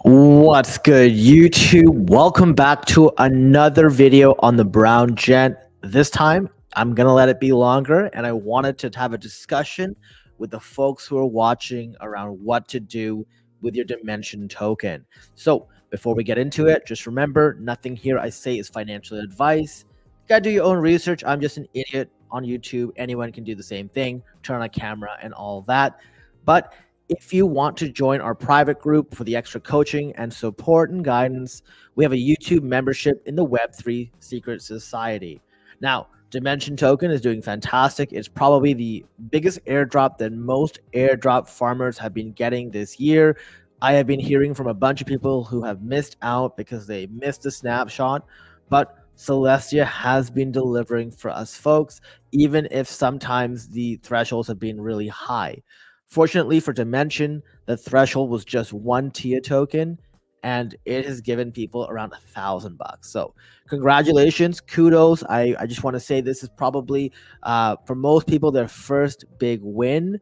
What's good, YouTube? Welcome back to another video on the Brown Gent. This time, I'm going to let it be longer, and I wanted to have a discussion with the folks who are watching around what to do with your Dymension token. So before we get into it, just remember, nothing here I say is financial advice. You got to do your own research. I'm just an idiot on YouTube. Anyone can do the same thing, turn on a camera and all that. But if you want to join our private group for the extra coaching and support and guidance, we have a YouTube membership in the Web3 Secret Society. Now, Dymension token is doing fantastic. It's probably the biggest airdrop that most airdrop farmers have been getting this year. I have been hearing from a bunch of people who have missed out because they missed the snapshot, but Celestia has been delivering for us folks, even if sometimes the thresholds have been really high. Fortunately for Dymension, the threshold was just one TIA token, and it has given people around $1,000. So congratulations, kudos. I just want to say this is probably, for most people, their first big win,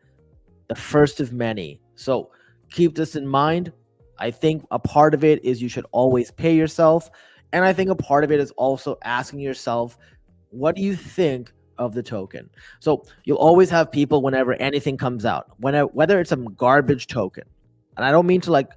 the first of many. So keep this in mind. I think a part of it is you should always pay yourself. And I think a part of it is also asking yourself, what do you think of the token? So you'll always have people whenever anything comes out, whether it's some garbage token, and I don't mean to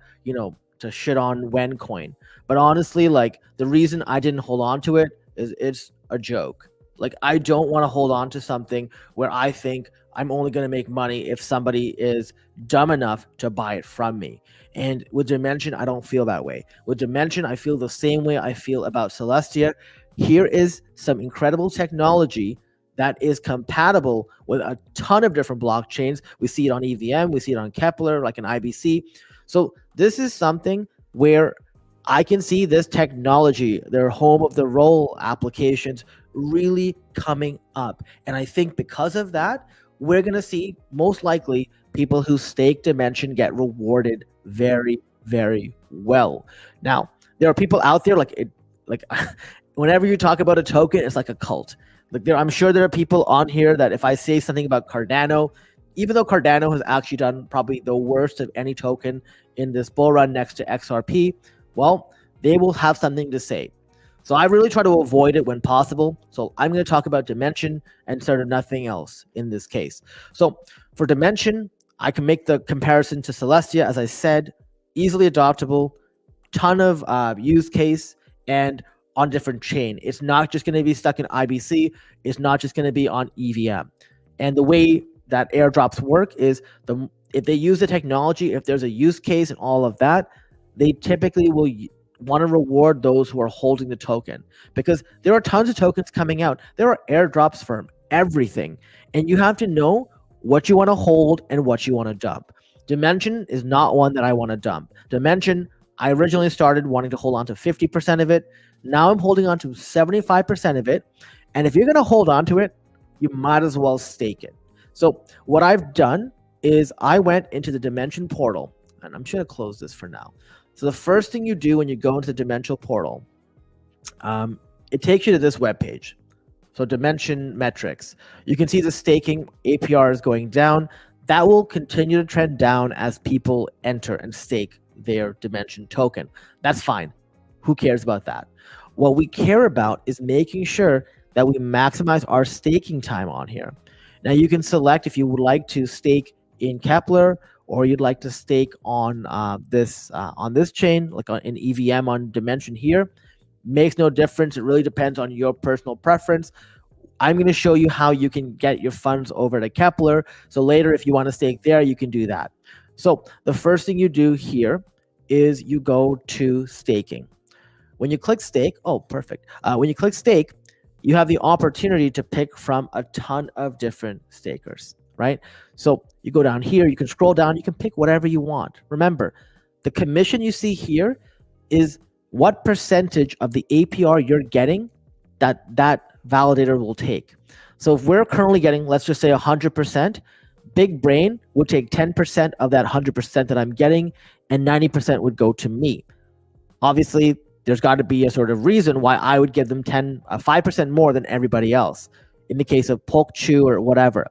to shit on Wencoin, but honestly, like, the reason I didn't hold on to it is it's a joke. Like, I don't want to hold on to something where I think I'm only going to make money if somebody is dumb enough to buy it from me. And with Dymension, I don't feel that way. With Dymension, I feel the same way I feel about Celestia. Here is some incredible technology that is compatible with a ton of different blockchains. We see it on EVM, we see it on Kepler, like an IBC. So this is something where I can see this technology, their home of the role applications, really coming up. And I think because of that, we're going to see most likely people who stake Dymension get rewarded very, very well. Now, there are people out there like whenever you talk about a token, it's like a cult. Like, I'm sure there are people on here that if I say something about Cardano, even though Cardano has actually done probably the worst of any token in this bull run next to XRP, well, they will have something to say. So I really try to avoid it when possible. So I'm going to talk about Dymension and sort of nothing else in this case. So for Dymension, I can make the comparison to Celestia, as I said, easily adoptable, ton of use case, and on different chain. It's not just going to be stuck in IBC. It's not just going to be on EVM. And the way that airdrops work is if they use the technology, if there's a use case and all of that, they typically will want to reward those who are holding the token, because there are tons of tokens coming out. There are airdrops for everything, and you have to know what you want to hold and what you want to dump. Dymension is not one that I want to dump. Dymension, I originally started wanting to hold on to 50% of it. Now I'm holding on to 75% of it. And if you're going to hold on to it, you might as well stake it. So what I've done is I went into the Dymension portal, and I'm just going to close this for now. So the first thing you do when you go into the Dymension portal, it takes you to this webpage. So Dymension metrics. You can see the staking APR is going down. That will continue to trend down as people enter and stake their Dymension token. That's fine. Who cares about that? What we care about is making sure that we maximize our staking time on here. Now you can select if you would like to stake in Kepler, or you'd like to stake on this chain, like in EVM on Dymension here. Makes no difference. It really depends on your personal preference. I'm going to show you how you can get your funds over to Kepler. So later, if you want to stake there, you can do that. So the first thing you do here is you go to staking. When you click stake, oh, perfect. When you click stake, you have the opportunity to pick from a ton of different stakers, right? So you go down here, you can scroll down, you can pick whatever you want. Remember, the commission you see here is what percentage of the APR you're getting that validator will take. So if we're currently getting, let's just say 100%, Big Brain would take 10% of that 100% that I'm getting, and 90% would go to me. Obviously, there's got to be a sort of reason why I would give them 5% more than everybody else in the case of Polk Chew or whatever.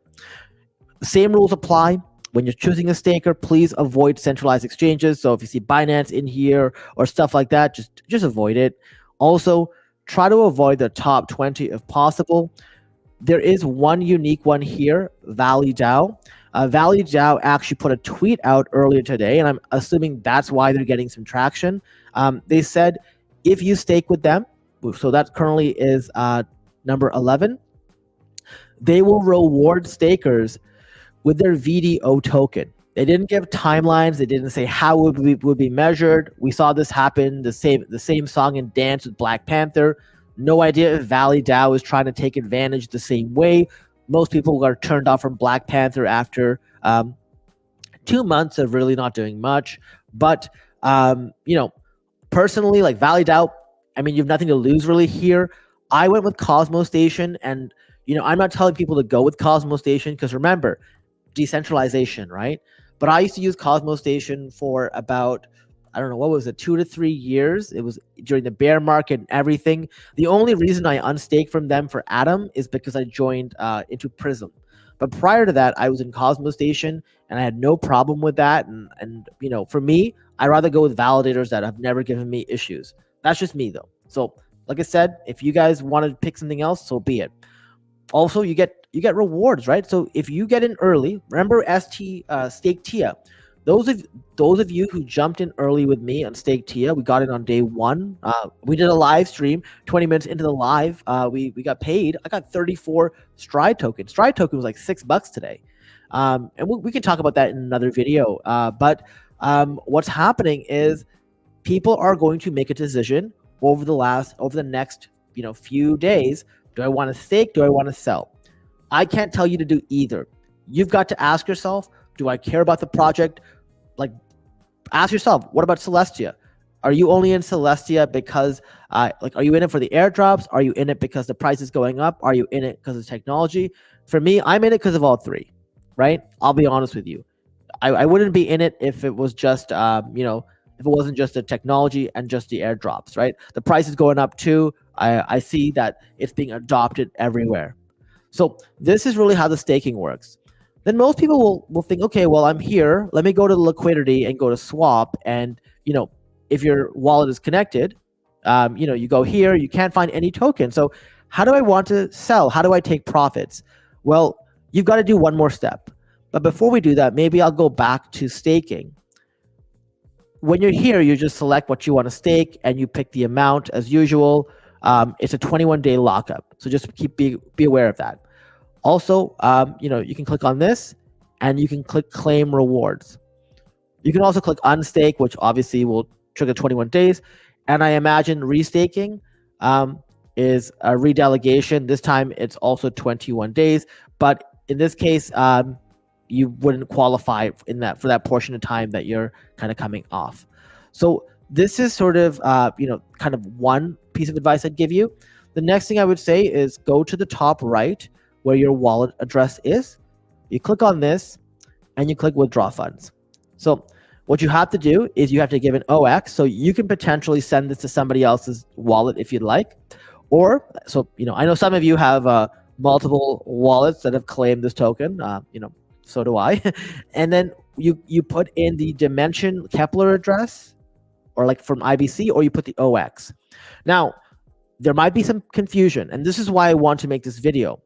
The same rules apply. when you're choosing a staker, please avoid centralized exchanges. So if you see Binance in here or stuff like that, just avoid it. Also, try to avoid the top 20 if possible. There is one unique one here, validator. Validator actually put a tweet out earlier today, and I'm assuming that's why they're getting some traction. They said if you stake with them, so that currently is number 11, they will reward stakers with their VDO token. They didn't give timelines. They didn't say how it would be measured. We saw this happen, the same song and dance with Black Panther. No idea if validator is trying to take advantage the same way. Most people are turned off from Black Panther after 2 months of really not doing much. But, personally, like validator, I mean, you have nothing to lose really here. I went with Cosmos Station, and, I'm not telling people to go with Cosmos Station because remember, decentralization, right? But I used to use Cosmos Station for about, I don't know, what was it, 2 to 3 years. It was during the bear market and everything. The only reason I unstaked from them for Atom is because I joined into Prism. But prior to that, I was in Cosmos Station and I had no problem with that. And for me, I'd rather go with validators that have never given me issues. That's just me though. So like I said, if you guys want to pick something else, so be it. Also, you get rewards, right? So if you get in early, remember Stake Tia. Those of you who jumped in early with me on Stake Tia, we got it on day 1. We did a live stream. 20 minutes into the live, we got paid. I got 34 Stride tokens. Stride token was like $6 today, and we can talk about that in another video. But what's happening is people are going to make a decision over the next few days. Do I want to stake? Do I want to sell? I can't tell you to do either. You've got to ask yourself, do I care about the project? Like, ask yourself, what about Celestia? Are you only in Celestia because, are you in it for the airdrops? Are you in it because the price is going up? Are you in it because of technology? For me, I'm in it because of all three, right? I'll be honest with you. I wouldn't be in it if it was just, if it wasn't just the technology and just the airdrops, right? The price is going up too. I see that it's being adopted everywhere. So this is really how the staking works. Then most people will think, okay, well, I'm here. Let me go to liquidity and go to swap. And, if your wallet is connected, you go here, you can't find any token. So how do I want to sell? How do I take profits? Well, you've got to do one more step. But before we do that, maybe I'll go back to staking. When you're here, you just select what you want to stake and you pick the amount as usual. It's a 21-day lockup. So just be aware of that. Also, you can click on this and you can click claim rewards. You can also click unstake, which obviously will trigger 21 days. And I imagine restaking is a redelegation. This time it's also 21 days. But in this case, you wouldn't qualify for that portion of time that you're kind of coming off. So this is sort of, kind of one piece of advice I'd give you. The next thing I would say is go to the top right where your wallet address is. You click on this and you click withdraw funds. So what you have to do is you have to give an OX. So you can potentially send this to somebody else's wallet if you'd like. Or, I know some of you have multiple wallets that have claimed this token. So do I. And then you put in the Dymension Kepler address, or like from IBC, or you put the OX. Now, there might be some confusion, and this is why I want to make this video.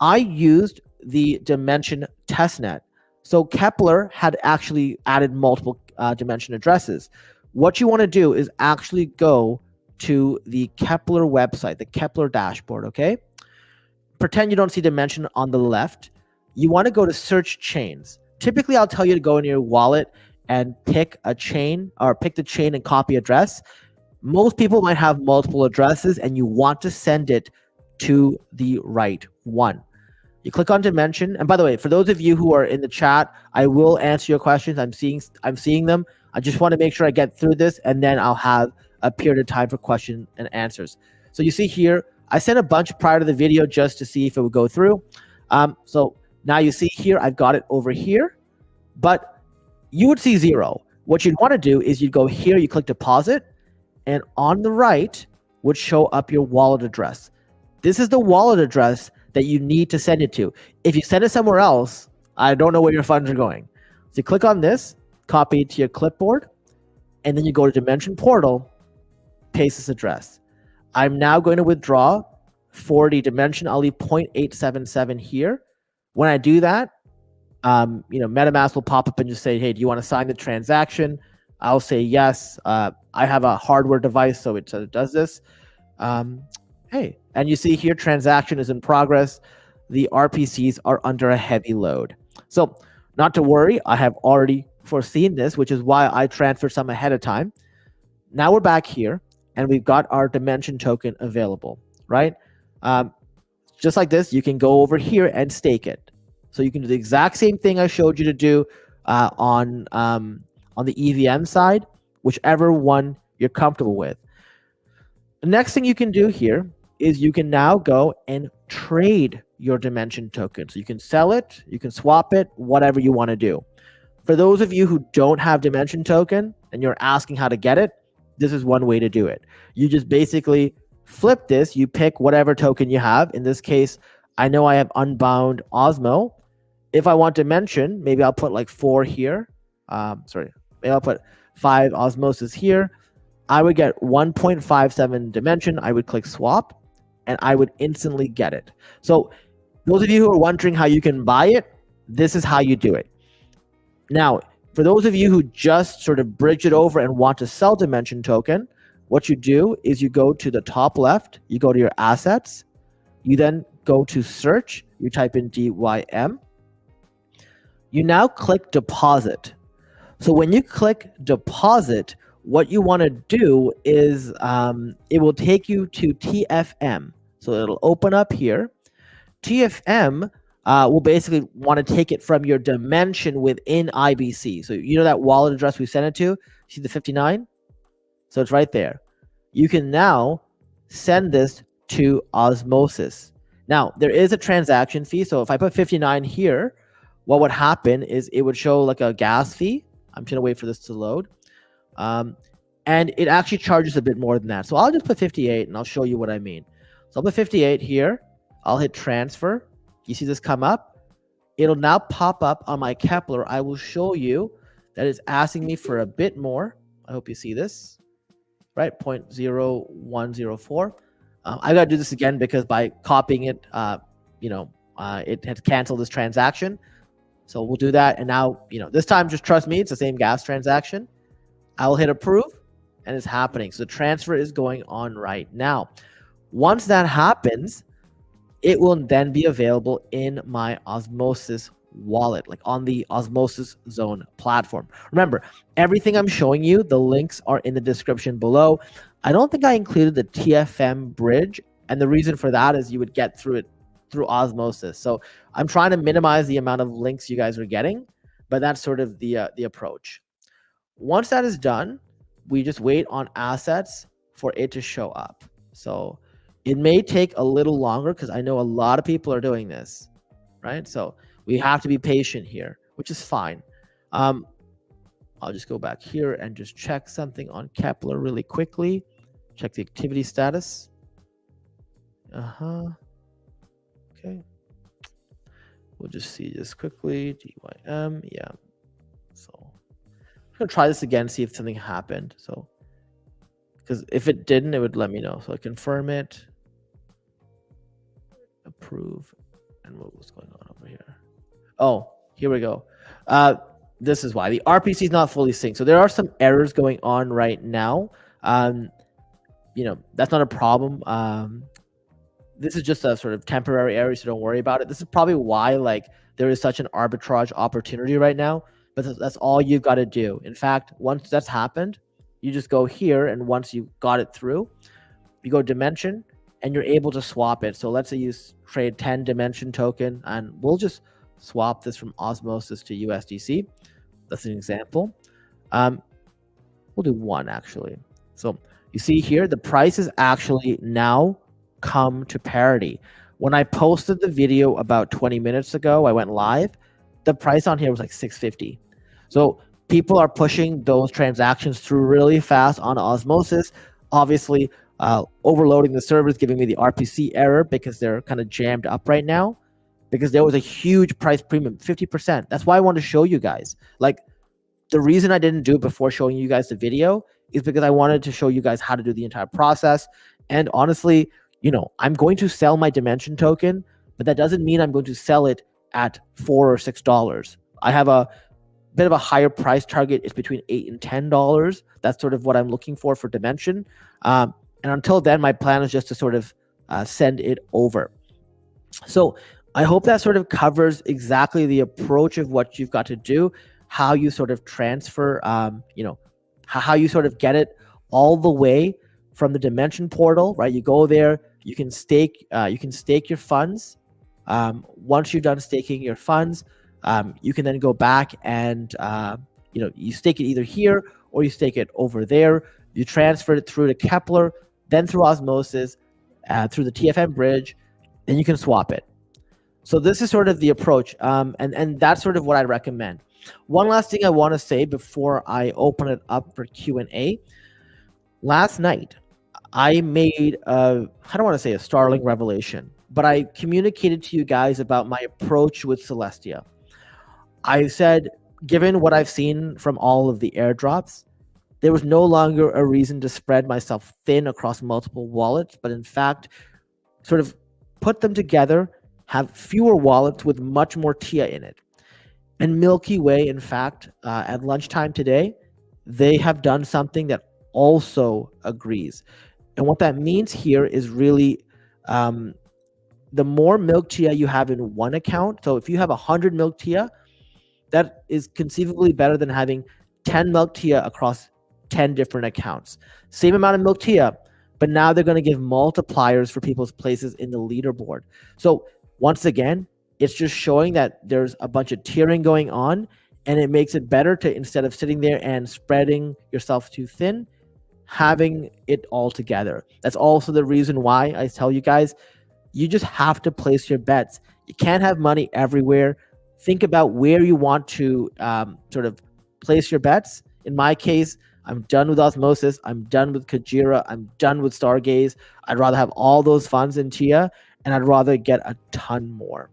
I used the Dymension testnet. So Kepler had actually added multiple Dymension addresses. What you want to do is actually go to the Kepler website, the Kepler dashboard, okay? Pretend you don't see Dymension on the left. You want to go to search chains. Typically, I'll tell you to go in your wallet and pick a chain, or pick the chain and copy address. Most people might have multiple addresses and you want to send it to the right one. You click on Dymension. And by the way, for those of you who are in the chat, I will answer your questions. I'm seeing them. I just want to make sure I get through this, and then I'll have a period of time for question and answers. So you see here, I sent a bunch prior to the video just to see if it would go through. So now you see here, I've got it over here, but you would see 0. What you'd want to do is you'd go here, you click deposit, and on the right would show up your wallet address. This is the wallet address that you need to send it to. If you send it somewhere else, I don't know where your funds are going. So you click on this, copy it to your clipboard, and then you go to Dymension portal, paste this address. I'm now going to withdraw 40 Dymension. I'll leave 0.877 here. When I do that, MetaMask will pop up and just say, hey, do you want to sign the transaction? I'll say yes. I have a hardware device, so it does this. Hey, and you see here, transaction is in progress. The RPCs are under a heavy load. So not to worry, I have already foreseen this, which is why I transferred some ahead of time. Now we're back here, and we've got our Dymension token available, right? Just like this, you can go over here and stake it. So you can do the exact same thing I showed you to do on the EVM side, whichever one you're comfortable with. The next thing you can do here is you can now go and trade your Dymension token. So you can sell it, you can swap it, whatever you want to do. For those of you who don't have Dymension token and you're asking how to get it, this is one way to do it. You just basically flip this, you pick whatever token you have. In this case, I know I have Unbound Osmo. If I want Dymension, maybe I'll put like 4 here. Maybe I'll put 5 Osmosis here. I would get 1.57 Dymension. I would click swap, and I would instantly get it. So those of you who are wondering how you can buy it, this is how you do it. Now, for those of you who just sort of bridge it over and want to sell Dymension token, what you do is you go to the top left, you go to your assets, you then go to search, you type in DYM. You now click deposit. So when you click deposit, what you want to do is it will take you to TFM. So it'll open up here. TFM will basically want to take it from your Dymension within IBC. So you know that wallet address we sent it to? See the 59? So it's right there. You can now send this to Osmosis. Now, there is a transaction fee. So if I put 59 here, what would happen is it would show like a gas fee. I'm going to wait for this to load. And it actually charges a bit more than that. So I'll just put 58 and I'll show you what I mean. So I'll put 58 here. I'll hit transfer. You see this come up? It'll now pop up on my Kepler. I will show you that it's asking me for a bit more. I hope you see this, right? 0.0104. I got to do this again because by copying it, it had canceled this transaction. So we'll do that. And now, this time, just trust me, it's the same gas transaction. I will hit approve and it's happening. So the transfer is going on right now. Once that happens, it will then be available in my Osmosis wallet, like on the Osmosis Zone platform. Remember, everything I'm showing you, the links are in the description below. I don't think I included the TFM bridge. And the reason for that is you would get through it through Osmosis. So I'm trying to minimize the amount of links you guys are getting, but that's sort of the approach. Once that is done, we just wait on assets for it to show up. So it may take a little longer because I know a lot of people are doing this, right? So we have to be patient here, which is fine. I'll just go back here and just check something on Kepler really quickly. Check the activity status. Okay. We'll just see this quickly. DYM, yeah. So I'm gonna try this again, see if something happened. So, because if it didn't, it would let me know. So I confirm it, approve, and what was going on over here? Oh, here we go. This is why the RPC is not fully synced. So there are some errors going on right now. That's not a problem. This is just a sort of temporary error, so don't worry about it. This is probably why there is such an arbitrage opportunity right now, but that's all you've got to do. In fact, once that's happened, you just go here, and once you got it through, you go Dymension, and you're able to swap it. So let's say you trade 10 Dymension token, and we'll just swap this from Osmosis to USDC. That's an example. We'll do 1 actually. So you see here, the price is actually now come to parity. When I posted the video about 20 minutes ago, I went live, the price on here was like 650. So people are pushing those transactions through really fast on Osmosis, obviously overloading the servers, giving me the RPC error because they're kind of jammed up right now. because there was a huge price premium, 50%. That's why I wanted to show you guys. Like, the reason I didn't do it before showing you guys the video is because I wanted to show you guys how to do the entire process. And honestly, I'm going to sell my Dymension token, but that doesn't mean I'm going to sell it at $4 or $6. I have a bit of a higher price target. It's between $8 and $10. That's sort of what I'm looking for Dymension. And until then, my plan is just to sort of send it over. So I hope that sort of covers exactly the approach of what you've got to do, how you sort of transfer, how you sort of get it all the way from the Dymension portal, right? You go there, you can stake your funds. Once you've done staking your funds, you can then go back and you stake it either here or you stake it over there. You transfer it through to Kepler, then through osmosis, through the TFM bridge, then you can swap it. So this is sort of the approach, and that's sort of what I'd recommend. One last thing I want to say before I open it up for Q&A. Last night, I made I don't want to say a startling revelation, but I communicated to you guys about my approach with Celestia. I said, given what I've seen from all of the airdrops, there was no longer a reason to spread myself thin across multiple wallets, but in fact, sort of put them together, have fewer wallets with much more TIA in it. And Milky Way, in fact, at lunchtime today, they have done something that also agrees. And what that means here is really the more milk TIA you have in one account. So if you have 100 milk TIA, that is conceivably better than having 10 milk TIA across 10 different accounts. Same amount of milk TIA, but now they're going to give multipliers for people's places in the leaderboard. So once again, it's just showing that there's a bunch of tiering going on, and it makes it better to, instead of sitting there and spreading yourself too thin, having it all together. That's also the reason why I tell you guys, you just have to place your bets. You can't have money everywhere. Think about where you want to sort of place your bets. In my case, I'm done with osmosis. I'm done with Kajira. I'm done with Stargaze. I'd rather have all those funds in TIA, and I'd rather get a ton more.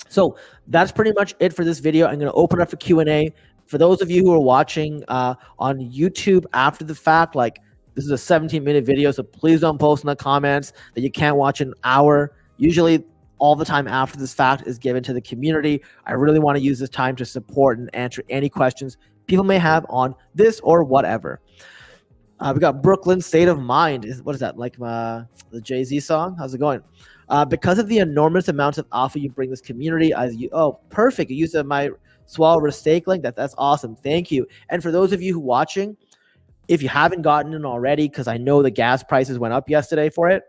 So that's pretty much it for this video. I'm going to open up for Q&A. For those of you who are watching on YouTube after the fact, like, this is a 17-minute video, so please don't post in the comments that you can't watch an hour. Usually all the time after this fact is given to the community. I really want to use this time to support and answer any questions people may have on this or whatever. We got Brooklyn State of Mind. What is that, like the Jay-Z song? How's it going? Because of the enormous amounts of alpha you bring this community, perfect. You used my Swallow stake link. That's awesome. Thank you. And for those of you who are watching, if you haven't gotten it already, because I know the gas prices went up yesterday for it,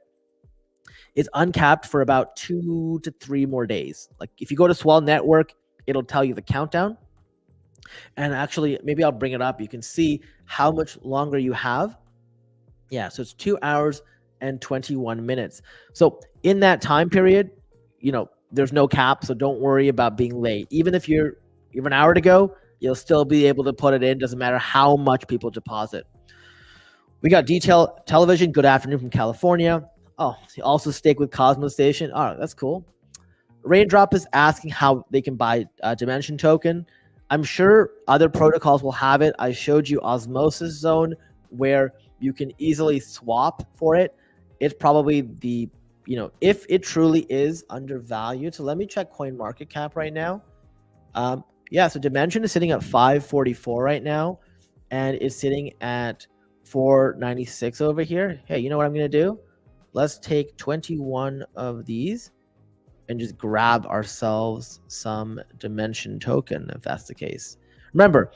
it's uncapped for about 2 to 3 more days. Like, if you go to Swell Network, it'll tell you the countdown. And actually, maybe I'll bring it up. You can see how much longer you have. Yeah, so it's 2 hours and 21 minutes. So in that time period, there's no cap, so don't worry about being late. Even if you have an hour to go, you'll still be able to put it in. Doesn't matter how much people deposit. We got Detail Television. Good afternoon from California. Oh, also stake with Cosmos Station. All right, that's cool. Raindrop is asking how they can buy Dymension token. I'm sure other protocols will have it. I showed you Osmosis Zone, where you can easily swap for it. It's probably the, if it truly is undervalued. So let me check CoinMarketCap right now. Yeah, so Dymension is sitting at 544 right now, and it's sitting at 496 over here. Hey, you know what I'm going to do? Let's take 21 of these and just grab ourselves some Dymension token, if that's the case. Remember,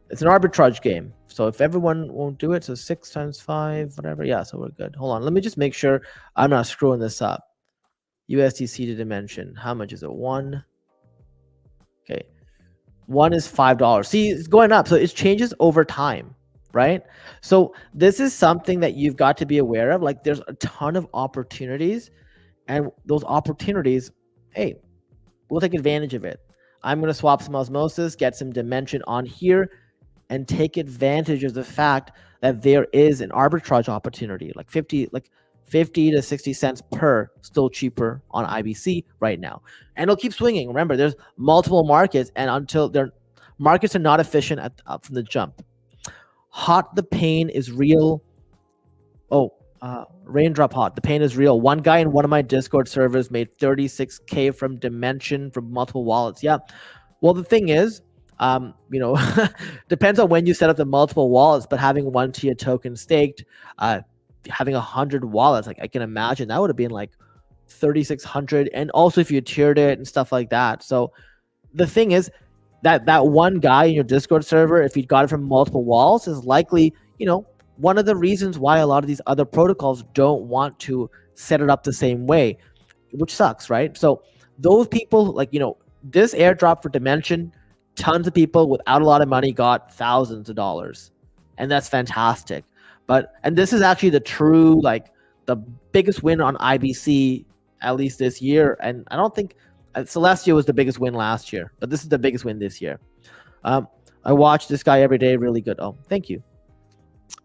it's an arbitrage game. So if everyone won't do it, so 6 times 5, whatever. Yeah, so we're good. Hold on. Let me just make sure I'm not screwing this up. USDC to Dymension. How much is it? 1. Okay. 1 is $5. See, it's going up. So it changes over time, right? So this is something that you've got to be aware of. Like, there's a ton of opportunities, and those opportunities, hey, we'll take advantage of it. I'm going to swap some osmosis, get some Dymension on here, and take advantage of the fact that there is an arbitrage opportunity, like 50 to 60 cents per, still cheaper on IBC right now. And it'll keep swinging. Remember, there's multiple markets, and until their markets are not efficient from the jump. Hot, the pain is real. Raindrop hot, the pain is real. One guy in one of my Discord servers made 36K from Dymension from multiple wallets. Yeah. Well, the thing is, depends on when you set up the multiple wallets, but having one TIA token staked, having 100 wallets, like I can imagine that would have been like 3,600. And also if you tiered it and stuff like that. So the thing is that one guy in your Discord server, if you got it from multiple wallets, is likely, one of the reasons why a lot of these other protocols don't want to set it up the same way, which sucks, right? So those people, this airdrop for Dymension, tons of people without a lot of money got thousands of dollars, and that's fantastic. And this is actually the true, the biggest win on IBC, at least this year. And I don't think Celestia was the biggest win last year, but this is the biggest win this year. I watch this guy every day. Really good. Oh, thank you.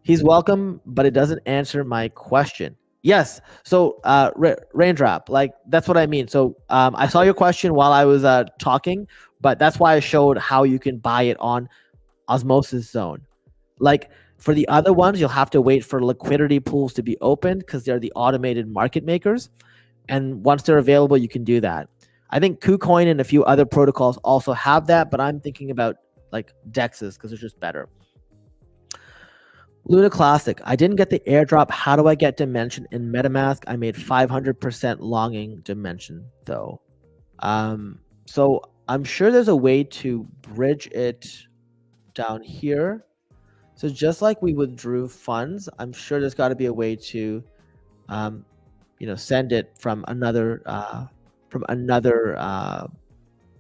He's welcome, but it doesn't answer my question. Yes. So Raindrop, that's what I mean. So I saw your question while I was talking, but that's why I showed how you can buy it on Osmosis Zone. For the other ones, you'll have to wait for liquidity pools to be opened because they're the automated market makers. And once they're available, you can do that. I think KuCoin and a few other protocols also have that, but I'm thinking about DEXs because they're just better. Luna Classic, I didn't get the airdrop. How do I get Dymension in MetaMask? I made 500% longing Dymension though. So I'm sure there's a way to bridge it down here. So just like we withdrew funds, I'm sure there's got to be a way to, send it from another,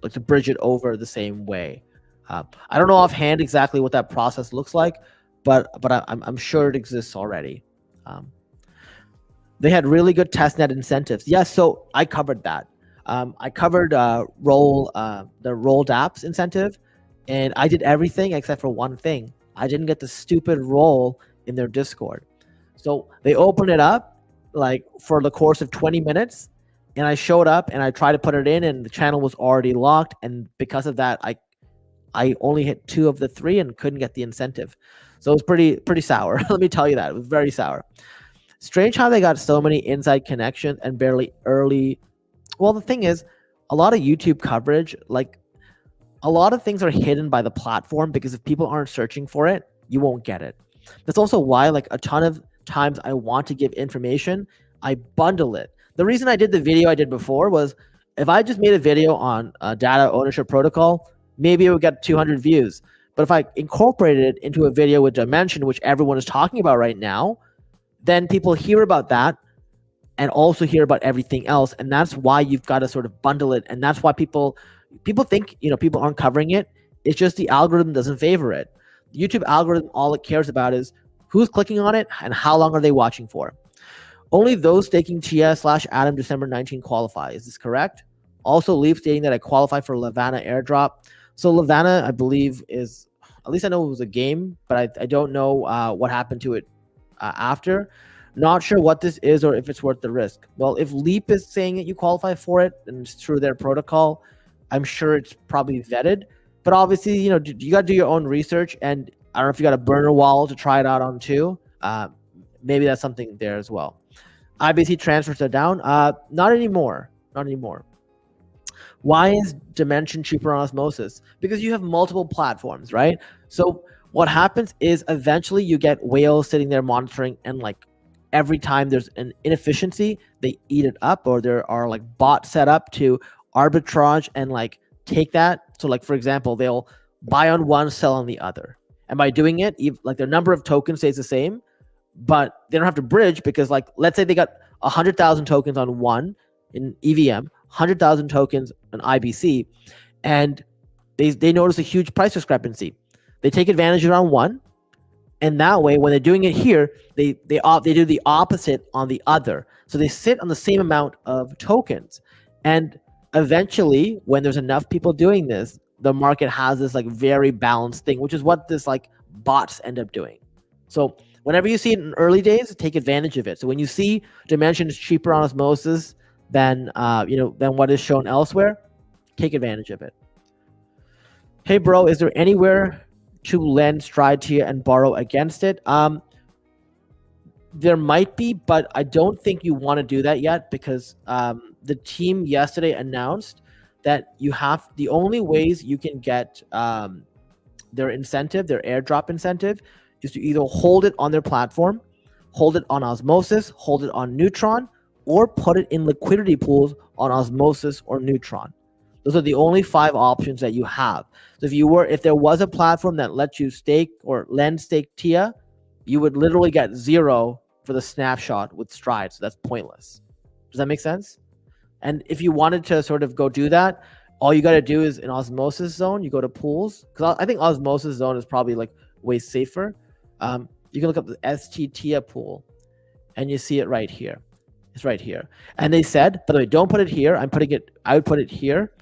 to bridge it over the same way. I don't know offhand exactly what that process looks like, but I'm sure it exists already. They had really good testnet incentives. Yes, so I covered that. I covered the rolled apps incentive, and I did everything except for one thing. I didn't get the stupid roll in their Discord. So they opened it up for the course of 20 minutes, and I showed up and I tried to put it in, and the channel was already locked. And because of that, I only hit 2 of the 3 and couldn't get the incentive. So it was pretty sour. Let me tell you that. It was very sour. Strange how they got so many inside connections and barely early. Well, the thing is, a lot of YouTube coverage, a lot of things are hidden by the platform because if people aren't searching for it, you won't get it. That's also why a ton of times I want to give information, I bundle it. The reason I did the video I did before was if I just made a video on data ownership protocol, maybe it would get 200 views. But if I incorporated it into a video with Dymension, which everyone is talking about right now, then people hear about that and also hear about everything else. And that's why you've got to sort of bundle it. And that's why people think, people aren't covering it. It's just the algorithm doesn't favor it. The YouTube algorithm, all it cares about is who's clicking on it and how long are they watching for. Only those staking TS/Adam December 19 qualify. Is this correct? Also, Leap stating that I qualify for Lavana airdrop. So Lavana, I believe, is, at least I know it was a game, but I don't know what happened to it after. Not sure what this is or if it's worth the risk. Well, if Leap is saying that you qualify for it and it's through their protocol, I'm sure it's probably vetted. But obviously, you got to do your own research. And I don't know if you got a burner wall to try it out on too. Maybe that's something there as well. IBC transfers are down. Not anymore. Not anymore. Why is Dymension cheaper on Osmosis? Because you have multiple platforms, right? So what happens is eventually you get whales sitting there monitoring, and every time there's an inefficiency, they eat it up, or there are bots set up to arbitrage and take that. So for example, they'll buy on one, sell on the other. And by doing it, their number of tokens stays the same, but they don't have to bridge because let's say they got 100,000 tokens on one in EVM, 100,000 tokens on IBC, and they notice a huge price discrepancy. They take advantage of it on one, and that way, when they're doing it here, they do the opposite on the other. So they sit on the same amount of tokens, and eventually, when there's enough people doing this, the market has this very balanced thing, which is what this bots end up doing. So whenever you see it in early days, take advantage of it. So when you see Dymension is cheaper on osmosis than than what is shown elsewhere, take advantage of it. Hey bro, is there anywhere to lend Stride to you and borrow against it? There might be, but I don't think you want to do that yet, because the team yesterday announced that the only ways you can get their incentive, their airdrop incentive, is to either hold it on their platform, hold it on Osmosis, hold it on Neutron, or put it in liquidity pools on Osmosis or Neutron. Those are the only 5 options that you have. So if there was a platform that lets you stake or lend stake TIA, you would literally get 0 for the snapshot with Stride. So that's pointless. Does that make sense? And if you wanted to sort of go do that, all you got to do is in Osmosis Zone, you go to pools, because I think Osmosis Zone is probably like way safer. You can look up the ST TIA pool, and you see it right here. It's right here. And they said, by the way, don't put it here. I would put it here.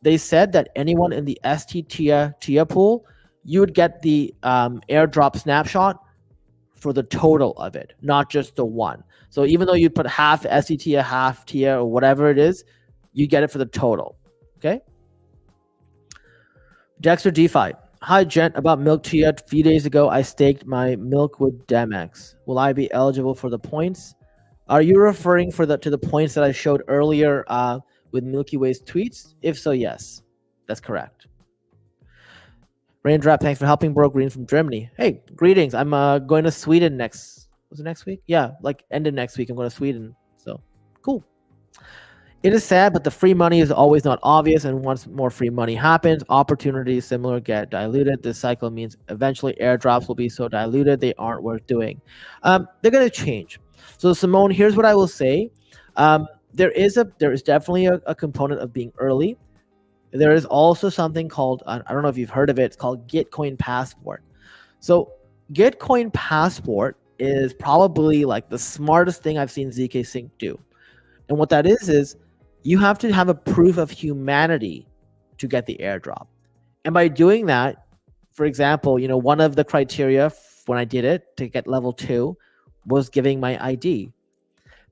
They said that anyone in the ST TIA pool, you would get the airdrop snapshot for the total of it, not just the one. So even though you put half ST TIA, half TIA, or whatever it is, you get it for the total. Okay. Dexter DeFi. Hi, Gent. About Milk TIA. A few days ago, I staked my Milk with Demex. Will I be eligible for the points? Are you referring to the points that I showed earlier with Milky Way's tweets? If so, yes, that's correct. Raindrop, thanks for helping, bro. Green from Germany. Hey, greetings. I'm going to Sweden next week? Yeah, like end of next week. I'm going to Sweden. So cool. It is sad, but the free money is always not obvious, and once more free money happens, opportunities similar get diluted. This cycle means eventually airdrops will be so diluted they aren't worth doing. They're going to change. So Simone, here's what I will say. There is definitely a component of being early. There is also something called, I don't know if you've heard of it, it's called Gitcoin Passport. So Gitcoin Passport is probably like the smartest thing I've seen ZK Sync do. And what that is you have to have a proof of humanity to get the airdrop. And by doing that, for example, one of the criteria when I did it to get level 2 was giving my ID.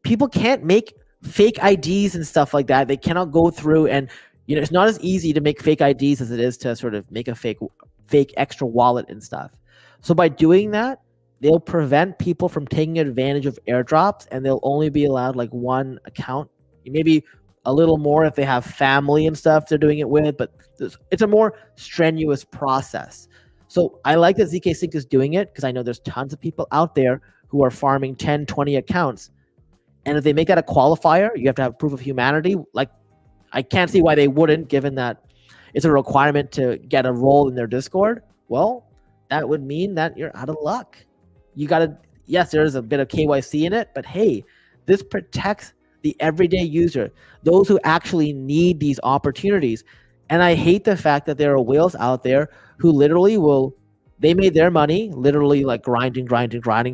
People can't make fake IDs and stuff like that. They cannot go through and, it's not as easy to make fake IDs as it is to sort of make a fake extra wallet and stuff. So by doing that, they'll prevent people from taking advantage of airdrops, and they'll only be allowed like one account, maybe a little more if they have family and stuff they're doing it with, but it's a more strenuous process. So I like that ZK Sync is doing it, because I know there's tons of people out there who are farming 10, 20 accounts. And if they make that a qualifier, you have to have proof of humanity. Like, I can't see why they wouldn't, given that it's a requirement to get a role in their Discord. Well, that would mean that you're out of luck. You got to, yes, there's a bit of KYC in it, but hey, this protects the everyday user, those who actually need these opportunities. And I hate the fact that there are whales out there who literally they made their money literally like grinding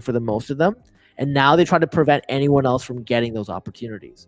for the most of them. And now they try to prevent anyone else from getting those opportunities.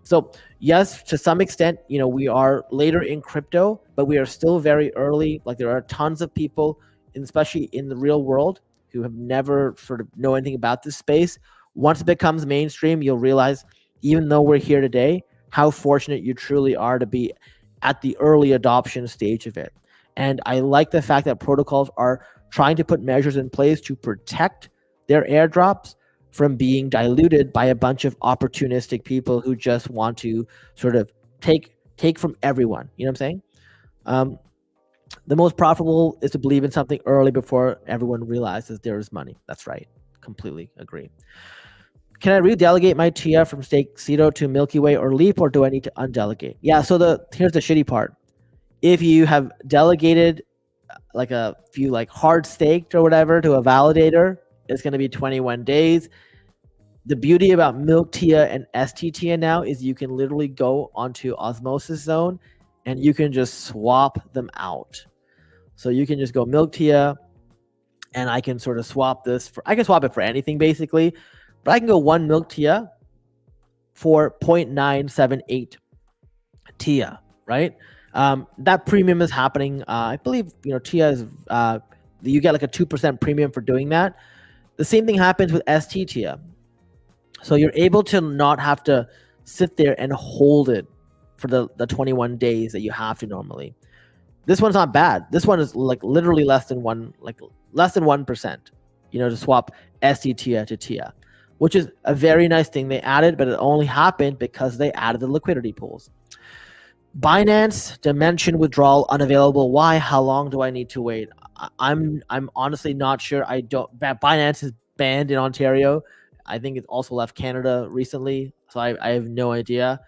So yes, to some extent, we are later in crypto, but we are still very early. Like, there are tons of people, especially in the real world, who have never sort of know anything about this space. Once it becomes mainstream, you'll realize, even though we're here today, how fortunate you truly are to be at the early adoption stage of it. And I like the fact that protocols are trying to put measures in place to protect their airdrops from being diluted by a bunch of opportunistic people who just want to sort of take from everyone. You know what I'm saying? The most profitable is to believe in something early before everyone realizes there is money. That's right. Completely agree. Can I redelegate my TIA from stake Cedo to Milky Way or Leap, or do I need to undelegate? Yeah, so here's the shitty part. If you have delegated like a few like hard staked or whatever to a validator, it's going to be 21 days. The beauty about Milk TIA and ST TIA now is you can literally go onto Osmosis Zone and you can just swap them out. So you can just go Milk TIA, and I can sort of swap this I can swap it for anything basically, but I can go 1 Milk TIA for 0.978 TIA, right? That premium is happening. I believe TIA is you get like a 2% premium for doing that. The same thing happens with STTIA. So you're able to not have to sit there and hold it for the 21 days that you have to normally. This one's not bad. This one is like literally less than 1%, to swap STTIA to TIA, which is a very nice thing they added, but it only happened because they added the liquidity pools. Binance Dymension withdrawal unavailable. Why? How long do I need to wait? I'm honestly not sure. Binance is banned in Ontario. I think it's also left Canada recently, so I have no idea.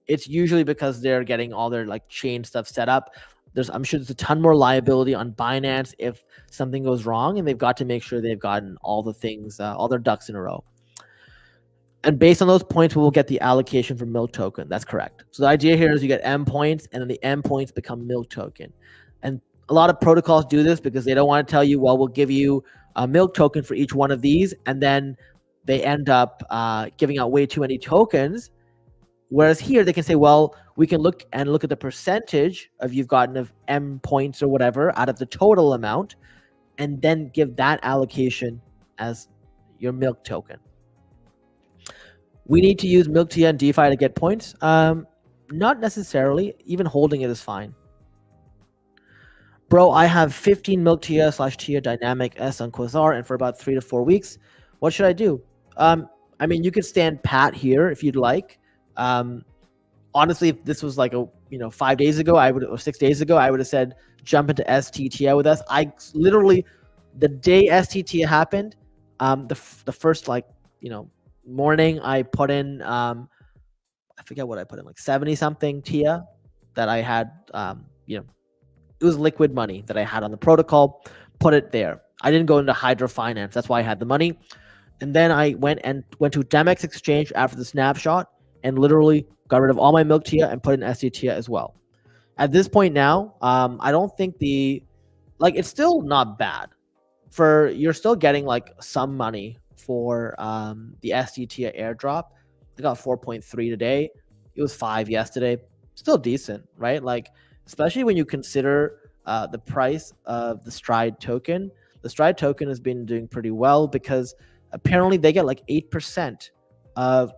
It's usually because they're getting all their like chain stuff set up. I'm sure there's a ton more liability on Binance if something goes wrong, and they've got to make sure they've gotten all the things, all their ducks in a row. And based on those points, we will get the allocation for milk token. That's correct. So the idea here is you get M points, and then the M points become milk token. And a lot of protocols do this because they don't want to tell you, well, we'll give you a milk token for each one of these, and then they end up giving out way too many tokens. Whereas here they can say, well, we can look at the percentage of you've gotten of M points or whatever out of the total amount, and then give that allocation as your milk token. We need to use milk TIA and DeFi to get points. Not necessarily. Even holding it is fine. Bro, I have 15 milk TIA/TIA dynamic S on Quasar, and for about 3 to 4 weeks. What should I do? I mean, you could stand pat here if you'd like. Honestly, if this was like 5 days ago, or 6 days ago, I would have said jump into STTIA with us. I literally, the day STTIA happened, the first morning, I put in I forget what I put in, like 70 something TIA that I had. It was liquid money that I had on the protocol. Put it there. I didn't go into Hydro Finance. That's why I had the money. And then I went to Demex Exchange after the snapshot and literally got rid of all my milk TIA and put in STTIA as well. At this point now, I don't think it's still not bad. You're still getting like some money for the STTIA airdrop. They got 4.3 today. It was 5 yesterday. Still decent, right? Like, especially when you consider the price of the Stride token. The Stride token has been doing pretty well because apparently they get like 8% of,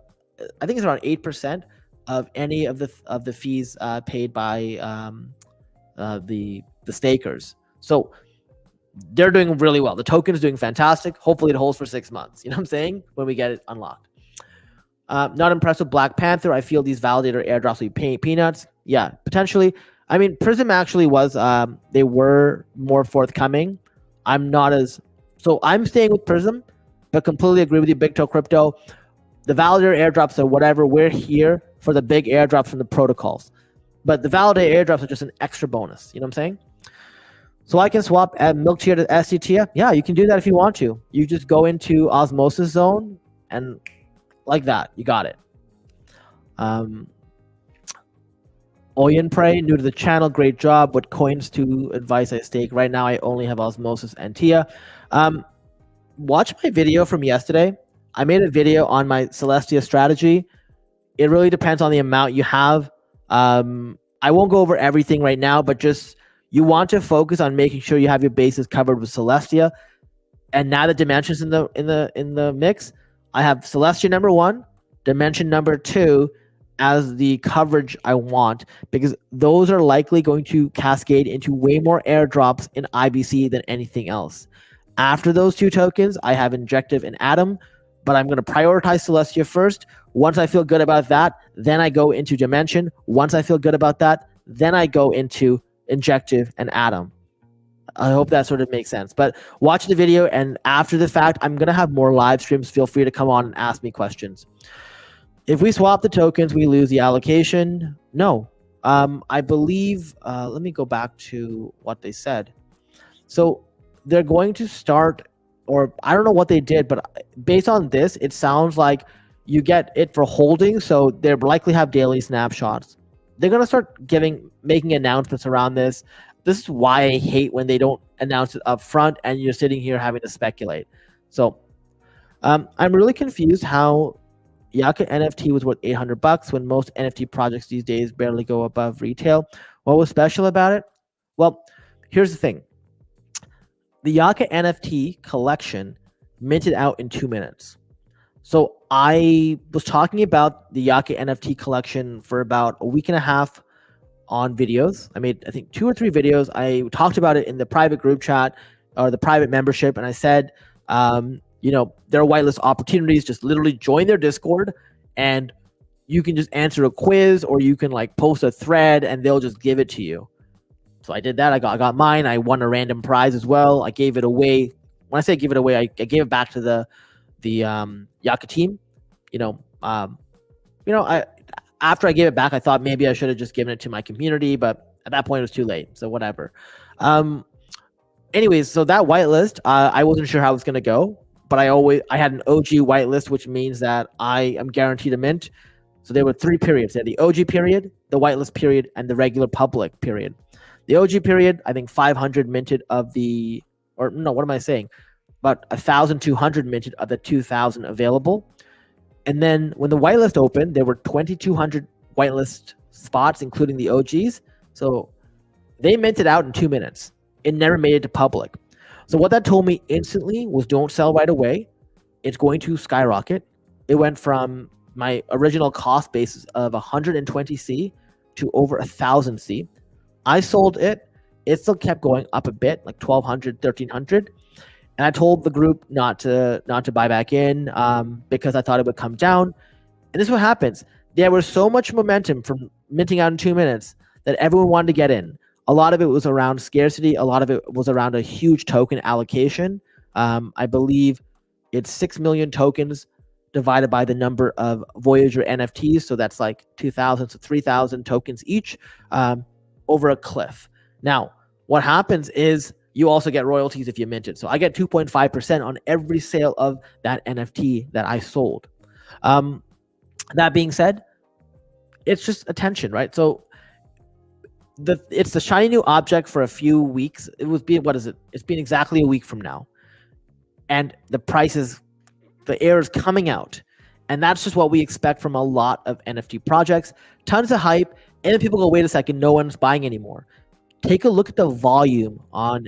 I think it's around 8% of any of the fees paid by the stakers. So they're doing really well. The token is doing fantastic. Hopefully it holds for 6 months. You know what I'm saying? When we get it unlocked. Not impressed with Black Panther. I feel these validator airdrops will be peanuts. Yeah, potentially. I mean, Prism actually was, they were more forthcoming. I'm staying with Prism, but completely agree with you, Big Toe Crypto. The validator airdrops are whatever. We're here for the big airdrops from the protocols. But the validator airdrops are just an extra bonus. You know what I'm saying? So I can swap milk TIA to STTIA. Yeah, you can do that if you want to. You just go into Osmosis Zone and like that. You got it. Oyen Prey, new to the channel, great job. What coins to advice I stake? Right now, I only have Osmosis and TIA. Watch my video from yesterday. I made a video on my Celestia strategy. It really depends on the amount you have. I won't go over everything right now, but just you want to focus on making sure you have your bases covered with Celestia. And now that Dymension's in the mix, I have Celestia number 1, Dymension number 2 as the coverage I want, because those are likely going to cascade into way more airdrops in IBC than anything else. After those 2 tokens, I have Injective and Atom, but I'm going to prioritize Celestia first. Once I feel good about that, then I go into Dymension. Once I feel good about that, then I go into Injective and Atom. I hope that sort of makes sense. But watch the video, and after the fact, I'm going to have more live streams. Feel free to come on and ask me questions. If we swap the tokens, we lose the allocation. No. I believe, let me go back to what they said. So they're going to start, or I don't know what they did, but based on this, it sounds like you get it for holding. So they likely have daily snapshots. They're going to start making announcements around this. This is why I hate when they don't announce it up front and you're sitting here having to speculate. So I'm really confused how Yaka NFT was worth $800 when most NFT projects these days barely go above retail. What was special about it? Well, here's the thing. the Yaka NFT collection minted out in 2 minutes. So I was talking about the Yaka NFT collection for about a week and a half on videos. I made, I think, 2 or 3 videos. I talked about it in the private group chat or the private membership, and I said, there are whitelist opportunities. Just literally join their Discord, and you can just answer a quiz, or you can like post a thread, and they'll just give it to you. So I did that. I got mine. I won a random prize as well. I gave it away. When I say give it away, I gave it back to the Yaka team. After I gave it back, I thought maybe I should have just given it to my community, but at that point it was too late. So whatever. Anyways, so that whitelist, I wasn't sure how it was gonna go, but I had an OG whitelist, which means that I am guaranteed a mint. So there were 3 periods. There, the OG period, the whitelist period, and the regular public period. The OG period, I think 500 minted of the, or no, what am I saying? About 1,200 minted of the 2,000 available. And then when the whitelist opened, there were 2,200 whitelist spots, including the OGs. So they minted out in 2 minutes. It never made it to public. So what that told me instantly was don't sell right away. It's going to skyrocket. It went from my original cost basis of 120 C to over 1,000 C. I sold it. It still kept going up a bit, like 1,200, 1,300. And I told the group not to buy back in because I thought it would come down. And this is what happens. There was so much momentum from minting out in 2 minutes that everyone wanted to get in. A lot of it was around scarcity. A lot of it was around a huge token allocation. I believe it's 6 million tokens divided by the number of Voyager NFTs. So that's like 2,000 to 3,000 tokens each over a cliff. Now, what happens is you also get royalties if you mint it. So I get 2.5% on every sale of that NFT that I sold. That being said, it's just attention, right? So it's the shiny new object for a few weeks. It was being, what is it? It's been exactly a week from now. And the air is coming out. And that's just what we expect from a lot of NFT projects. Tons of hype. And then people go, wait a second, no one's buying anymore. Take a look at the volume on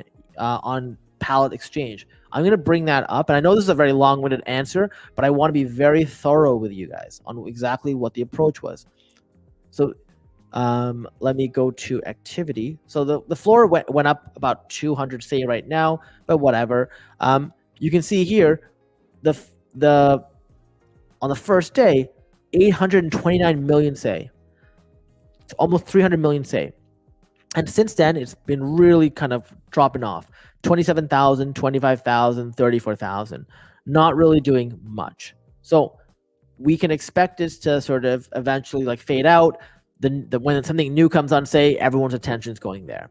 Pallet Exchange. I'm going to bring that up. And I know this is a very long-winded answer, but I want to be very thorough with you guys on exactly what the approach was. So let me go to activity. So the floor went up about 200 say right now, but whatever. You can see here, on the first day, 829 million say. It's almost 300 million say. And since then, it's been really kind of dropping off. 27,000, 25,000, 34,000. Not really doing much. So we can expect this to sort of eventually like fade out. When something new comes on, say, everyone's attention is going there.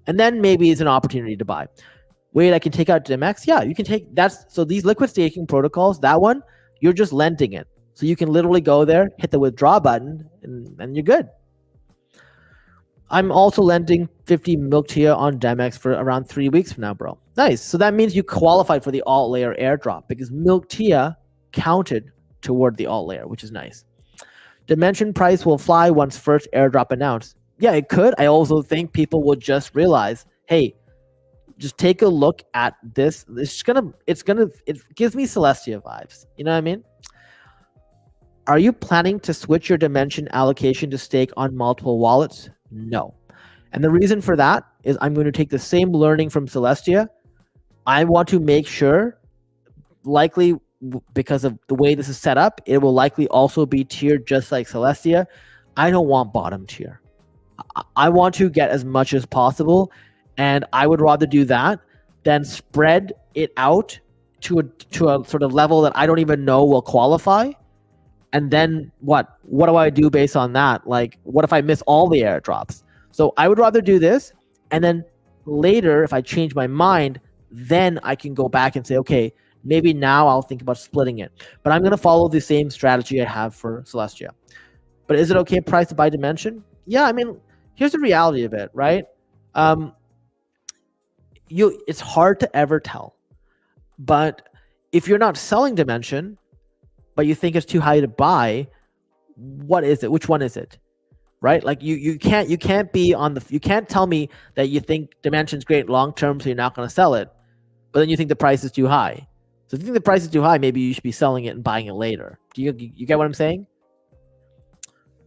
And then maybe it's an opportunity to buy. Wait, I can take out DMX? Yeah, you can take that's so these liquid staking protocols, that one, you're just lending it. So you can literally go there, hit the withdraw button, and you're good. I'm also lending 50 Milk Tia on DMX for around 3 weeks from now, bro. Nice. So that means you qualified for the alt layer airdrop because Milk Tia counted toward the alt layer, which is nice. Dymension price will fly once first airdrop announced. Yeah, it could. I also think people will just realize, hey, just take a look at this. It gives me Celestia vibes. You know what I mean? Are you planning to switch your Dymension allocation to stake on multiple wallets? No. And the reason for that is I'm going to take the same learning from Celestia. I want to make sure, likely because of the way this is set up, it will likely also be tiered just like Celestia. I don't want bottom tier. I want to get as much as possible, and I would rather do that than spread it out to a sort of level that I don't even know will qualify. And then what do I do based on that? Like, what if I miss all the airdrops? So I would rather do this, and then later, if I change my mind, then I can go back and say, okay, maybe now I'll think about splitting it. But I'm going to follow the same strategy I have for Celestia. But is it okay price to buy Dymension? Yeah, I mean, here's the reality of it, right? It's hard to ever tell. But if you're not selling Dymension, but you think it's too high to buy, what is it? Which one is it? Right? Like you can't be on the, you can't tell me that you think Dymension's great long term, so you're not going to sell it. but then you think the price is too high. So if you think the price is too high, maybe you should be selling it and buying it later. Do you get what I'm saying?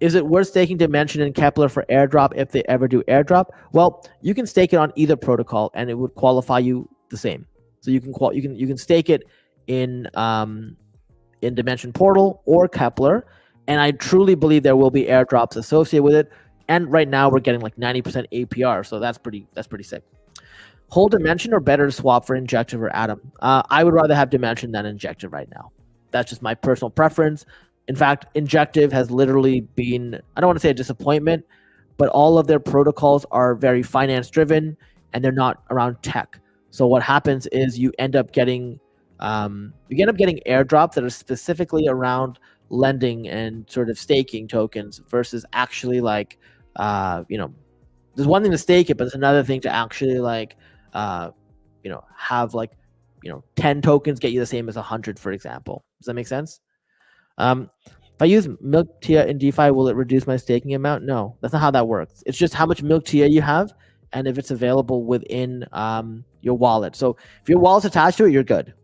Is it worth staking Dymension and Kepler for airdrop if they ever do airdrop? Well, you can stake it on either protocol and it would qualify you the same. So you can stake it in Dymension Portal or Kepler, and I truly believe there will be airdrops associated with it. And right now we're getting like 90% APR, so that's pretty sick. Hold Dymension or better to swap for Injective or Atom? I would rather have Dymension than Injective right now. That's just my personal preference. In fact, Injective has literally been, I don't want to say a disappointment, but all of their protocols are very finance driven and they're not around tech. So what happens is you end up getting airdrops that are specifically around lending and sort of staking tokens versus actually like, there's one thing to stake it, but there's another thing to actually like, have like, 10 tokens get you the same as 100, for example. Does that make sense? If I use Milk TIA in DeFi, will it reduce my staking amount? No, that's not how that works. It's just how much Milk TIA you have and if it's available within your wallet. So if your wallet's attached to it, you're good.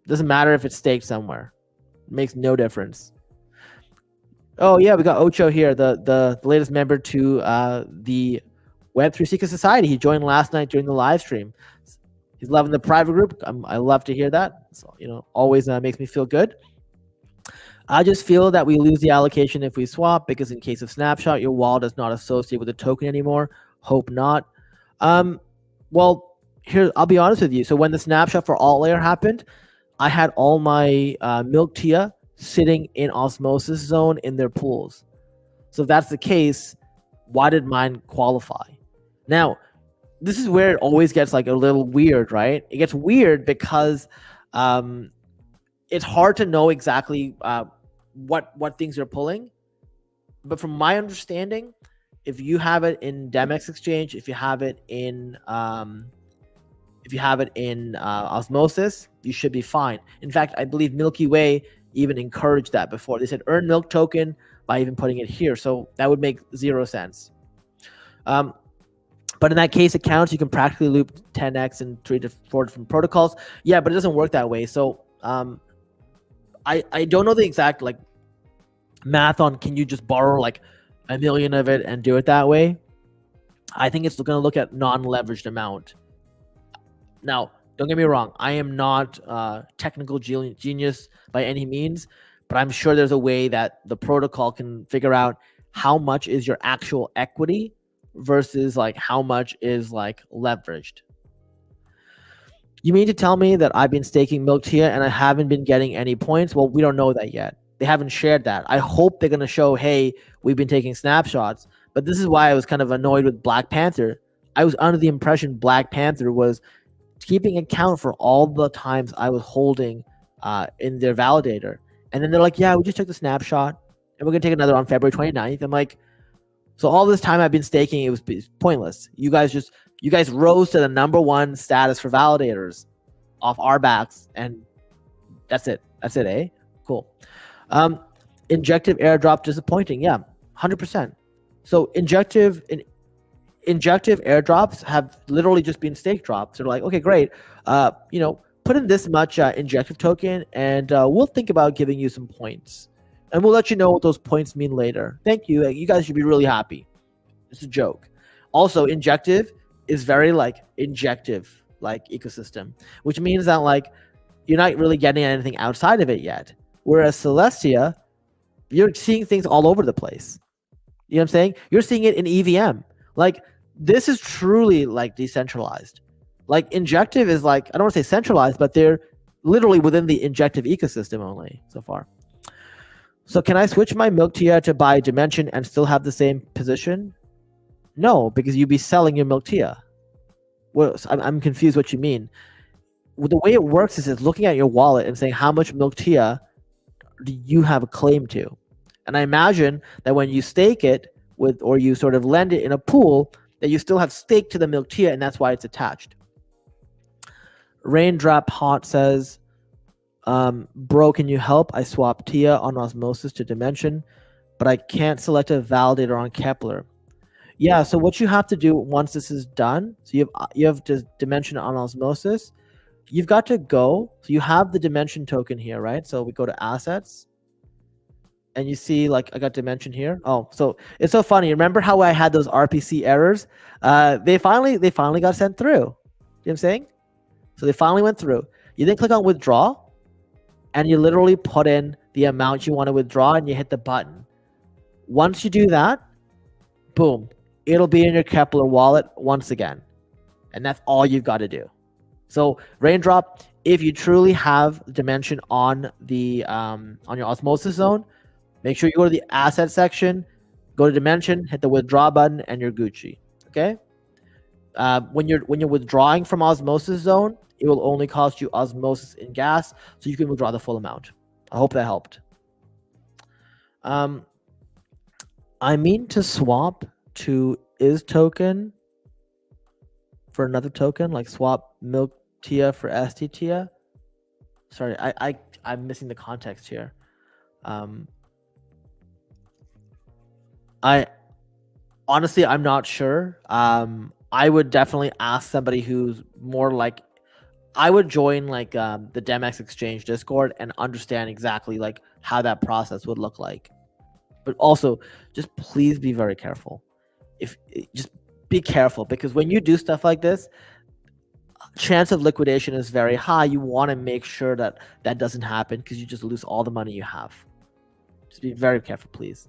Doesn't matter if it's staked somewhere. It makes no difference. Oh yeah, we got Ocho here, the latest member to the Web3 Seeker Society. He joined last night during the live stream. He's loving the private group. I love to hear that. So always makes me feel good. I just feel that we lose the allocation if we swap because in case of snapshot, your wallet is not associated with the token anymore. Hope not. Well, here, I'll be honest with you. So when the snapshot for alt layer happened, I had all my Milk TIA sitting in osmosis zone in their pools. So if that's the case, why did mine qualify? Now, this is where it always gets like a little weird, right? It gets weird because it's hard to know exactly what things you're pulling. But from my understanding, if you have it in Demex Exchange, if you have it in Osmosis, you should be fine. In fact, I believe Milky Way even encouraged that before. They said earn milk token by even putting it here. So that would make 0 sense. But in that case, accounts, you can practically loop 10x in 3 to 4 different protocols. Yeah, but it doesn't work that way. So I don't know the exact like math on can you just borrow like 1 million of it and do it that way. I think it's going to look at non-leveraged amount. Now, don't get me wrong. I am not technical genius by any means, but I'm sure there's a way that the protocol can figure out how much is your actual equity versus like how much is like leveraged. You mean to tell me that I've been staking Milk TIA and I haven't been getting any points? Well, we don't know that yet. They haven't shared that. I hope they're going to show, hey, we've been taking snapshots. But this is why I was kind of annoyed with Black Panther. I was under the impression Black Panther was keeping account for all the times I was holding in their validator. And then they're like, yeah, we just took the snapshot and we're going to take another on February 29th. I'm like, so all this time I've been staking, it was pointless. You guys rose to the #1 status for validators off our backs, and that's it. That's it, eh? Cool. Injective airdrop disappointing. Yeah, 100%. So injective airdrops have literally just been stake drops. They're like, okay, great. Put in this much injective token, and we'll think about giving you some points. And we'll let you know what those points mean later. Thank you. You guys should be really happy. It's a joke. Also, injective is very like injective like ecosystem, which means that like you're not really getting anything outside of it yet. Whereas Celestia, you're seeing things all over the place. You know what I'm saying? You're seeing it in EVM. Like this is truly like decentralized. Like injective is like, I don't want to say centralized, but they're literally within the injective ecosystem only so far. So can I switch my Milk TIA to buy Dymension and still have the same position? No, because you'd be selling your Milk TIA. Well, I'm confused what you mean. Well, the way it works is it's looking at your wallet and saying how much Milk TIA do you have a claim to? And I imagine that when you stake it or you sort of lend it in a pool, that you still have stake to the Milk TIA, and that's why it's attached. Raindrop Hot says, bro, can you help? I swapped TIA on Osmosis to Dymension, but I can't select a validator on Kepler. Yeah, so what you have to do once this is done, so you have Dymension on Osmosis, you've got to go. So you have the Dymension token here, right? So we go to assets. And you see, like, I got Dymension here. Oh, so it's so funny. Remember how I had those RPC errors? They finally got sent through. You know what I'm saying? So they finally went through. You then click on withdraw, and you literally put in the amount you want to withdraw, and you hit the button. Once you do that, boom, it'll be in your Kepler wallet once again, and that's all you've got to do. So Raindrop, if you truly have Dymension on the on your osmosis zone, make sure you go to the asset section, go to Dymension, hit the withdraw button, and you're Gucci. Okay. When you're withdrawing from osmosis zone, it will only cost you osmosis in gas, so you can withdraw the full amount. I hope that helped. I mean to swap to is token for another token, like swap milk Tia for ST Tia. Sorry, I'm missing the context here. I honestly, I'm not sure. I would definitely ask somebody who's more like, I would join like the Demex Exchange Discord and understand exactly like how that process would look like. But also, just please be very careful. Just be careful, because when you do stuff like this, chance of liquidation is very high. You want to make sure that that doesn't happen, because you just lose all the money you have. Just be very careful, please.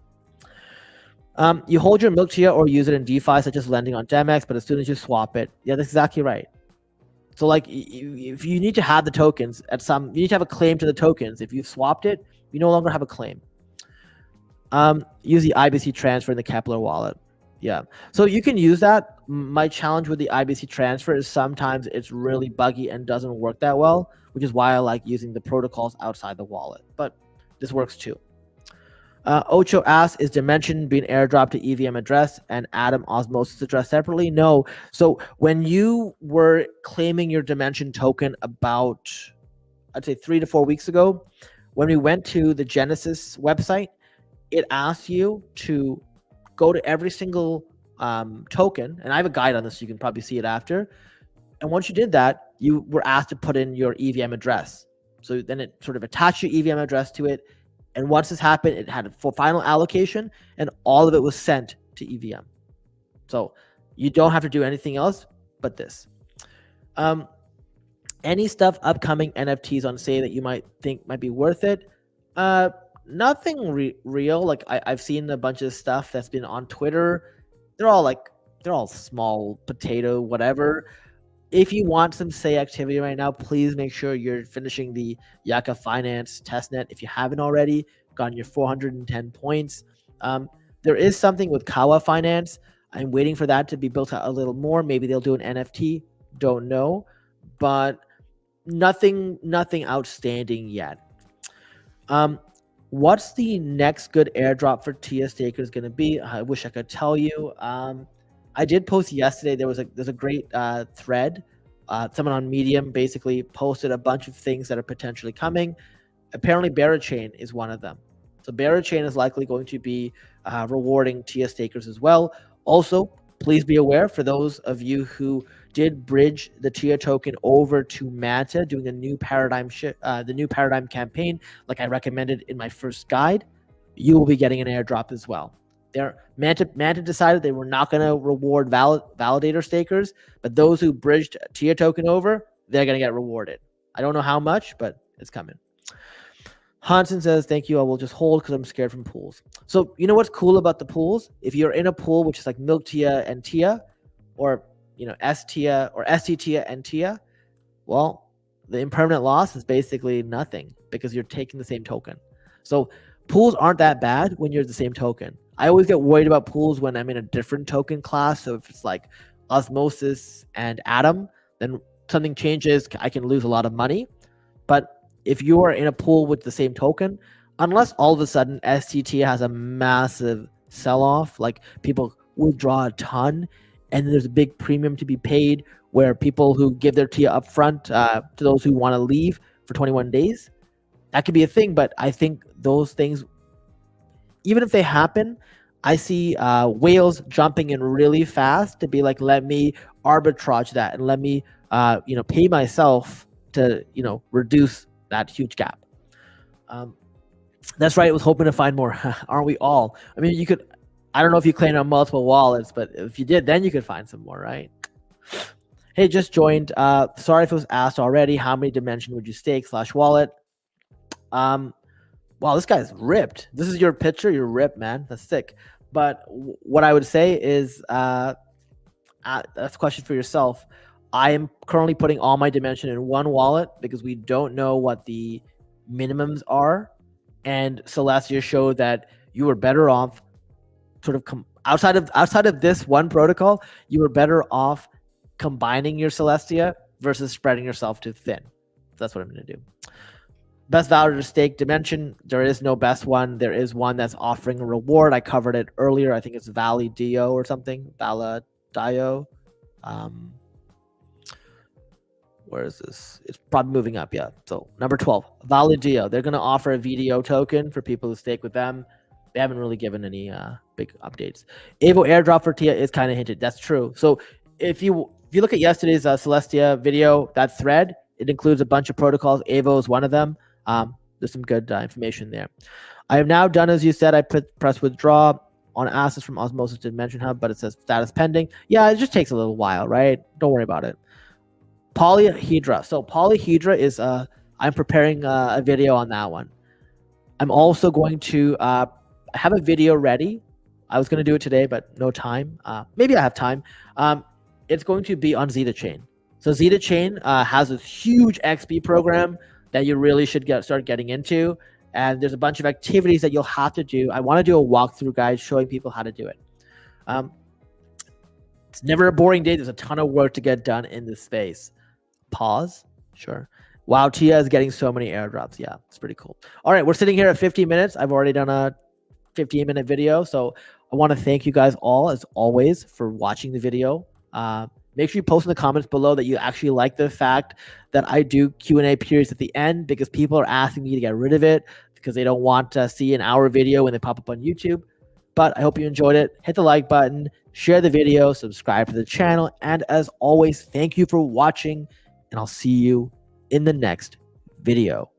You hold your milk Tia or use it in DeFi, such as lending on Demex, but as soon as you swap it, yeah, that's exactly right. So like, if you need to have the tokens you need to have a claim to the tokens. If you've swapped it, you no longer have a claim. Use the IBC transfer in the Kepler wallet. Yeah, so you can use that. My challenge with the IBC transfer is sometimes it's really buggy and doesn't work that well, which is why I like using the protocols outside the wallet, but this works too. Ocho asks, is Dymension being airdropped to EVM address and Atom Osmosis address separately? No. So when you were claiming your Dymension token about, I'd say 3 to 4 weeks ago, when we went to the Genesis website, it asks you to go to every single token, and I have a guide on this, so you can probably see it after. And once you did that, you were asked to put in your EVM address. So then it sort of attached your EVM address to it. And once this happened, it had a final allocation, and all of it was sent to EVM. So you don't have to do anything else but this. Any stuff upcoming NFTs on say that you might think might be worth it? Nothing real. Like I've seen a bunch of stuff that's been on Twitter. They're all small potato, whatever. If you want some say activity right now, please make sure you're finishing the Yaka Finance testnet. If you haven't already, gotten your 410 points. There is something with Kawa Finance. I'm waiting for that to be built out a little more. Maybe they'll do an NFT. Don't know, but nothing outstanding yet. What's the next good airdrop for Tia stakers going to be? I wish I could tell you. I did post yesterday. There's a great thread. Someone on Medium basically posted a bunch of things that are potentially coming. Apparently, Barachain is one of them. So Barachain is likely going to be rewarding Tia stakers as well. Also, please be aware, for those of you who did bridge the Tia token over to Manta, doing a new paradigm the new paradigm campaign, like I recommended in my first guide, you will be getting an airdrop as well. Manta decided they were not going to reward validator stakers, but those who bridged Tia token over, they're going to get rewarded. I don't know how much, but it's coming. Hansen says, thank you. I will just hold because I'm scared from pools. So you know what's cool about the pools? If you're in a pool, which is like Milk Tia and Tia, or S Tia or ST Tia and Tia, well, the impermanent loss is basically nothing because you're taking the same token. So pools aren't that bad when you're the same token. I always get worried about pools when I'm in a different token class. So if it's like Osmosis and Atom, then something changes. I can lose a lot of money. But if you are in a pool with the same token, unless all of a sudden STT has a massive sell-off, like people withdraw a ton, and there's a big premium to be paid where people who give their TIA up front to those who want to leave for 21 days, that could be a thing. But I think those things, even if they happen, I see whales jumping in really fast to be like, let me arbitrage that and let me pay myself to, reduce that huge gap. That's right. I was hoping to find more. Aren't we all? I mean, I don't know if you claimed on multiple wallets, but if you did, then you could find some more, right? Hey, just joined. Sorry if it was asked already. How many Dymension would you stake /wallet? Wow, this guy's ripped. This is your picture. You're ripped, man. That's sick. But what I would say is, that's a question for yourself. I am currently putting all my Dymension in one wallet because we don't know what the minimums are. And Celestia showed that you were better off sort of outside of this one protocol, you were better off combining your Celestia versus spreading yourself too thin. That's what I'm going to do. Best validator to stake Dymension. There is no best one. There is one that's offering a reward. I covered it earlier. I think it's validator or something. Validator. Where is this? It's probably moving up. Yeah. So number 12, validator. They're going to offer a VDO token for people who stake with them. They haven't really given any big updates. Avo airdrop for TIA is kind of hinted. That's true. So if you look at yesterday's Celestia video, that thread, it includes a bunch of protocols. Avo is one of them. There's some good information there. I have now done as you said. I press withdraw on assets from Osmosis Dymension Hub, but it says status pending. Yeah, it just takes a little while, right? Don't worry about it. Polyhedra. So Polyhedra is I'm preparing a video on that one. I'm also going to have a video ready. I was going to do it today, but no time. Maybe I have time. It's going to be on Zeta Chain. So Zeta Chain has a huge XP program that you really should start getting into. And there's a bunch of activities that you'll have to do. I want to do a walkthrough guide showing people how to do it. It's never a boring day. There's a ton of work to get done in this space. Pause. Sure. Wow, Tia is getting so many airdrops. Yeah, it's pretty cool. All right, we're sitting here at 50 minutes. I've already done a 15-minute video. So I want to thank you guys all, as always, for watching the video. Make sure you post in the comments below that you actually like the fact that I do Q&A periods at the end, because people are asking me to get rid of it because they don't want to see an hour video when they pop up on YouTube. But I hope you enjoyed it. Hit the like button, share the video, subscribe to the channel. And as always, thank you for watching, and I'll see you in the next video.